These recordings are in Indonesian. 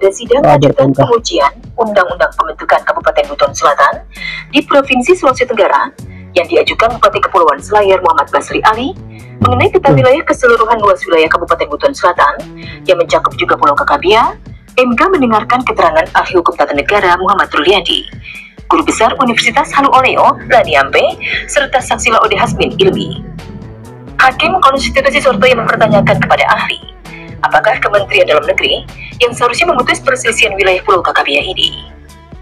pada sidang lanjutan pengujian Undang-Undang Pembentukan Kabupaten Buton Selatan di Provinsi Sulawesi Tenggara yang diajukan Bupati Kepulauan Selayar Muhammad Basri Ali mengenai peta wilayah keseluruhan luas wilayah Kabupaten Buton Selatan yang mencakup juga Pulau Kakabia, MK mendengarkan keterangan Ahli Hukum Tata Negara Muhammad Ruliandi, Guru Besar Universitas Halu Oleo Lani Ampe, serta saksi Laode Hasmin Ilmi. Hakim Konstitusi Sorto yang mempertanyakan kepada ahli, apakah Kementerian Dalam Negeri yang seharusnya memutus perselisihan wilayah Pulau Kakabia ini?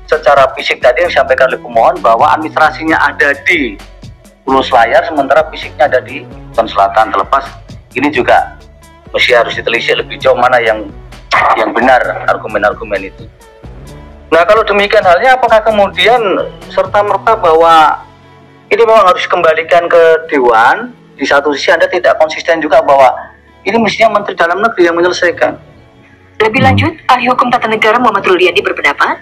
Secara fisik tadi yang disampaikan oleh pemohon bahwa administrasinya ada di Pulau Selayar, sementara fisiknya ada di Buton Selatan. Terlepas ini juga mesti harus ditelisik lebih jauh mana yang benar argumen-argumen itu. Nah, kalau demikian halnya, apakah kemudian serta-merta bahwa ini memang harus dikembalikan ke Dewan? Di satu sisi Anda tidak konsisten juga bahwa ini mestinya Menteri Dalam Negeri yang menyelesaikan. Lebih lanjut, Ahli Hukum Tata Negara Muhammad Ruliandi berpendapat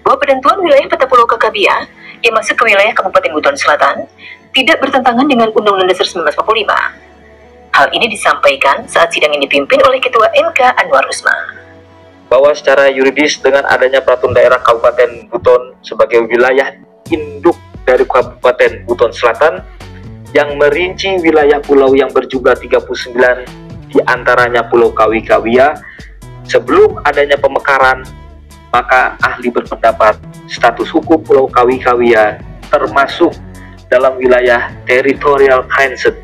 bahwa penentuan wilayah peta Pulau Kakabia yang masuk ke wilayah Kabupaten Buton Selatan tidak bertentangan dengan Undang-Undang Dasar 1945. Hal ini disampaikan saat sidang yang dipimpin oleh Ketua MK Anwar Usman. Bahwa secara yuridis dengan adanya peraturan daerah Kabupaten Buton sebagai wilayah induk dari Kabupaten Buton Selatan yang merinci wilayah pulau yang berjumlah 39, diantaranya Pulau Kawi-Kawia, sebelum adanya pemekaran, maka ahli berpendapat status hukum Pulau Kawi-Kawia termasuk dalam wilayah territorial consent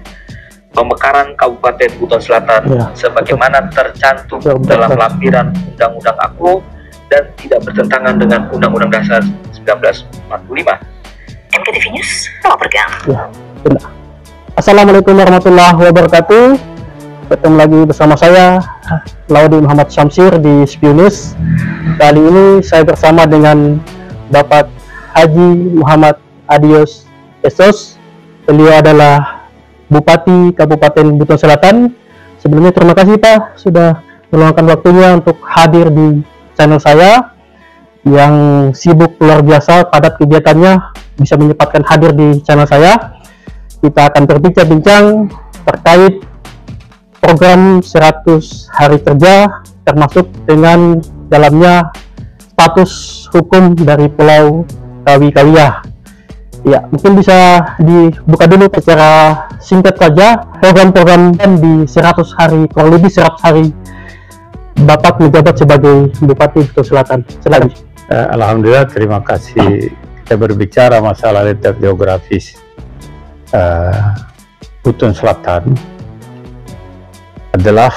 pemekaran Kabupaten Buton Selatan sebagaimana tercantum dalam lampiran Undang-Undang AKLO dan tidak bertentangan dengan Undang-Undang Dasar 1945. MKTV News, melaporkan. Assalamualaikum warahmatullahi wabarakatuh. Ketemu lagi bersama saya Laudi Muhammad Syamsir di Spionus. Kali ini saya bersama dengan Bapak Haji Muhammad Adios Esos. Beliau adalah Bupati Kabupaten Buton Selatan. Sebelumnya terima kasih Pak sudah meluangkan waktunya untuk hadir di channel saya yang sibuk luar biasa, padat kegiatannya, bisa menyempatkan hadir di channel saya. Kita akan berbincang-bincang terkait program 100 hari kerja, termasuk dengan dalamnya status hukum dari Pulau Kawi-Kawia. Ya, mungkin bisa dibuka dulu secara singkat saja program-program di 100 hari, kurang lebih 100 hari Bapak menjabat sebagai Bupati Buton Selatan. Silakan. Alhamdulillah, terima kasih. Kita berbicara masalah letak geografis Buton Selatan adalah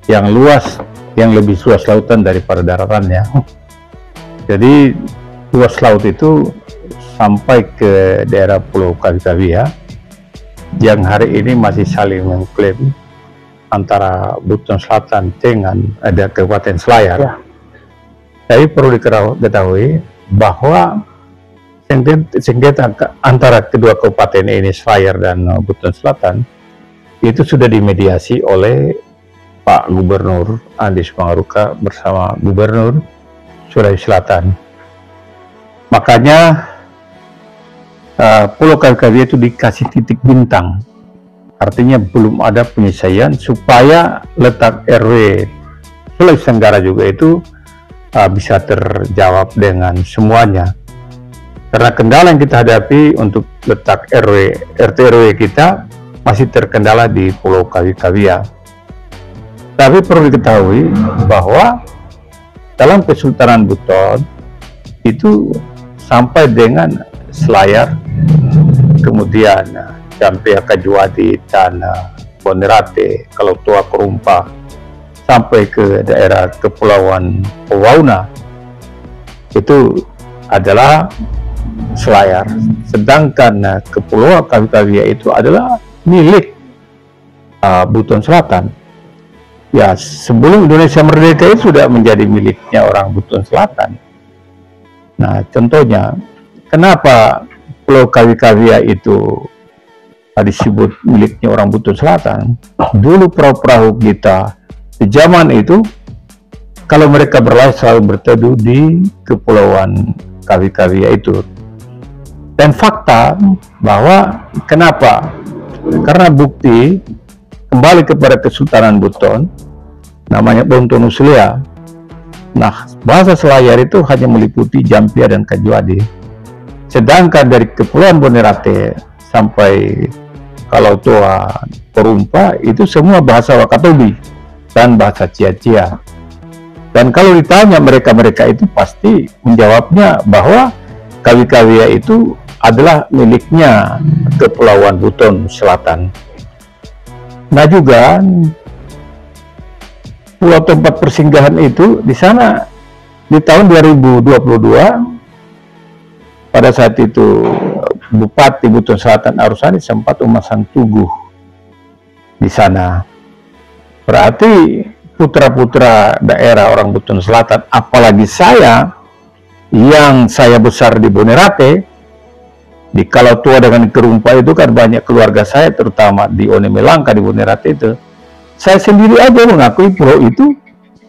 yang luas, yang lebih luas lautan daripada daratannya. Jadi luas laut itu sampai ke daerah Pulau Kawi-Kawia yang hari ini masih saling mengklaim antara Buton Selatan dengan ada Kabupaten Selayar. Tapi perlu diketahui bahwa sengketa antara kedua kabupaten ini, Selayar dan Buton Selatan, itu sudah dimediasi oleh Pak Gubernur Andis Pangaruka bersama Gubernur Sulawesi Selatan. Makanya Pulau Kawi-Kawia itu dikasih titik bintang, artinya belum ada penyelesaian supaya letak RW Sulawesi Tenggara juga itu bisa terjawab dengan semuanya. Karena kendala yang kita hadapi untuk letak RT/RW kita masih terkendala di Pulau Kawi-Kawia. Tapi perlu diketahui bahwa dalam Kesultanan Buton itu sampai dengan Selayar, kemudian sampai Kajuwadi dan Bonerate, kalau tua Kerumpa, sampai ke daerah Kepulauan Pewauna, itu adalah Selayar. Sedangkan Kepulauan Kawi-Kawia itu adalah milik Buton Selatan. Ya, sebelum Indonesia merdeka itu sudah menjadi miliknya orang Buton Selatan. Nah, contohnya, kenapa Pulau Kawi-Kawia itu disebut miliknya orang Buton Selatan? Dulu perahu-perahu kita di zaman itu, kalau mereka berlayar selalu berteduh di Kepulauan Kawi-Kawia itu. Dan fakta bahwa kenapa? Karena bukti kembali kepada Kesultanan Buton, namanya Bontonuslea, Nah, bahasa Selayar itu hanya meliputi Jampia dan Kajuade. Sedangkan dari Kepulauan Bonerate sampai Kalautoa, Porumpa itu semua bahasa Wakatobi dan bahasa Cia-Cia. Dan kalau ditanya mereka-mereka itu pasti menjawabnya bahwa Kawi-Kawia itu adalah miliknya Kepulauan Buton Selatan. Nah juga pulau tempat persinggahan itu di sana di tahun 2022 pada saat itu Bupati Buton Selatan Arusani sempat memasang tugu di sana. Berarti putra-putra daerah orang Buton Selatan, apalagi saya yang saya besar di Bonerate, di Kalautoa dengan Kerumpa itu kan banyak keluarga saya, terutama di Onemelangka di Bonerate itu. Saya sendiri aja mengakui pulau itu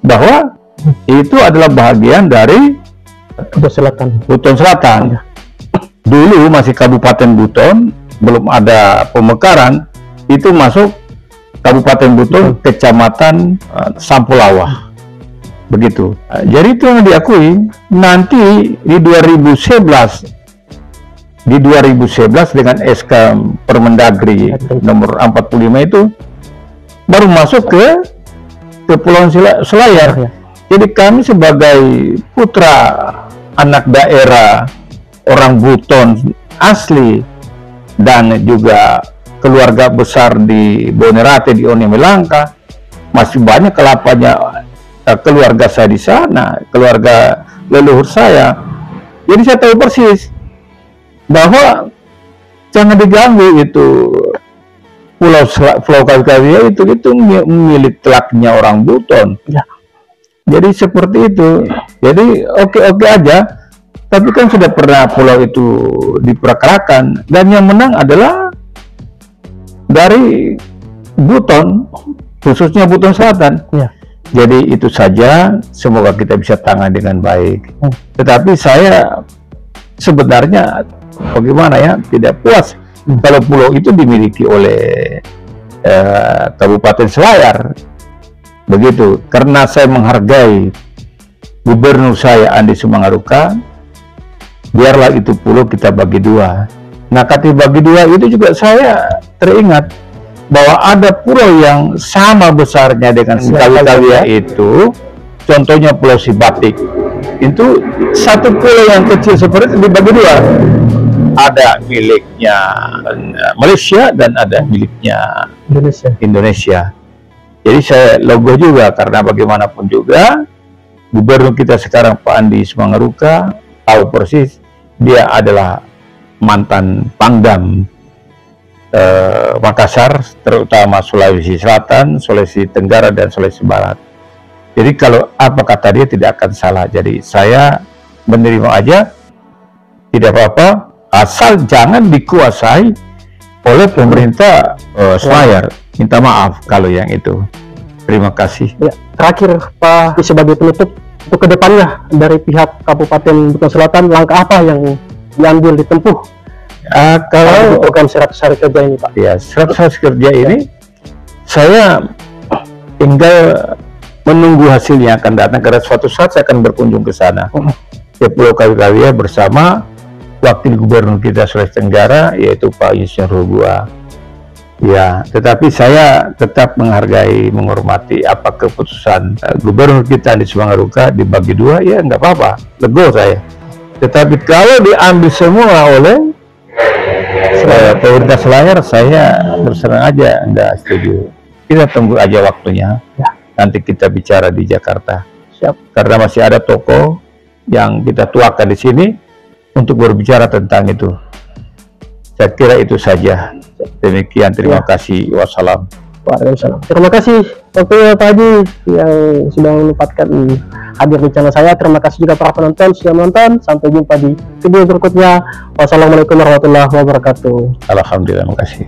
bahwa itu adalah bagian dari Buton Selatan. Buton Selatan. Dulu masih Kabupaten Buton, belum ada pemekaran, itu masuk Kabupaten Buton, Kecamatan Sampulawah. Begitu. Jadi itu yang diakui. Nanti di 2011 dengan SK Permendagri nomor 45 itu baru masuk ke Kepulauan Selayar. Jadi kami sebagai putra anak daerah orang Buton asli dan juga keluarga besar di Bonerate di Onemelangka, masih banyak kelapanya keluarga saya di sana, keluarga leluhur saya. Jadi saya tahu persis bahwa jangan diganggu itu Pulau Kawi-Kawia itu milik telaknya orang Buton. Ya. Jadi seperti itu. Jadi oke aja. Tapi kan sudah pernah pulau itu diperkarakan dan yang menang adalah dari Buton, khususnya Buton Selatan. Ya. Jadi itu saja. Semoga kita bisa tangani dengan baik. Tetapi saya sebenarnya bagaimana ya, tidak puas kalau pulau itu dimiliki oleh Kabupaten Selayar. Begitu, karena saya menghargai gubernur saya Andi Sumangaruka, biarlah itu pulau kita bagi dua. Nah, kata bagi dua itu juga saya teringat bahwa ada pulau yang sama besarnya dengan Kawi-Kawia itu, contohnya Pulau Sibatik. Itu satu pulau yang kecil seperti itu dibagi dua. Ada miliknya Malaysia dan ada miliknya Indonesia. Jadi saya logo juga karena bagaimanapun juga gubernur kita sekarang Pak Andi Sumangaruka tahu persis dia adalah mantan Pangdam Makassar, terutama Sulawesi Selatan, Sulawesi Tenggara dan Sulawesi Barat. Jadi kalau apa kata dia tidak akan salah. Jadi saya menerima aja, tidak apa-apa, asal jangan dikuasai oleh pemerintah Selayar. Minta maaf kalau yang itu. Terima kasih. Ya, terakhir Pak, sebagai penutup, untuk kedepannya dari pihak Kabupaten Buton Selatan, langkah apa yang diambil ditempuh? Kalau program Serat Sari Kerja ini, Pak? Ya, Serat Sari Kerja ini saya tinggal menunggu hasilnya akan datang, karena suatu saat saya akan berkunjung ke sana ke Pulau Kawi-Kawia bersama Wakil Gubernur kita Sulawesi Tenggara, yaitu Pak Yusuf Rugua. Ya, tetapi saya tetap menghargai, menghormati apa keputusan Gubernur kita di Sumangaruka dibagi dua, ya nggak apa-apa, lego saya. Tetapi kalau diambil semua oleh pemerintah Selayar, saya berserang aja nggak setuju. Kita tunggu aja waktunya. Ya. Nanti kita bicara di Jakarta. Siap. Karena masih ada tokoh yang kita tuakan di sini untuk berbicara tentang itu. Saya kira itu saja. Demikian, terima kasih. Wassalam. Waalaikumsalam. Terima kasih Pak Haji yang sudah menyempatkan hadir di channel saya. Terima kasih juga para penonton sudah menonton. Sampai jumpa di video berikutnya. Wassalamualaikum warahmatullahi wabarakatuh. Alhamdulillah, terima kasih.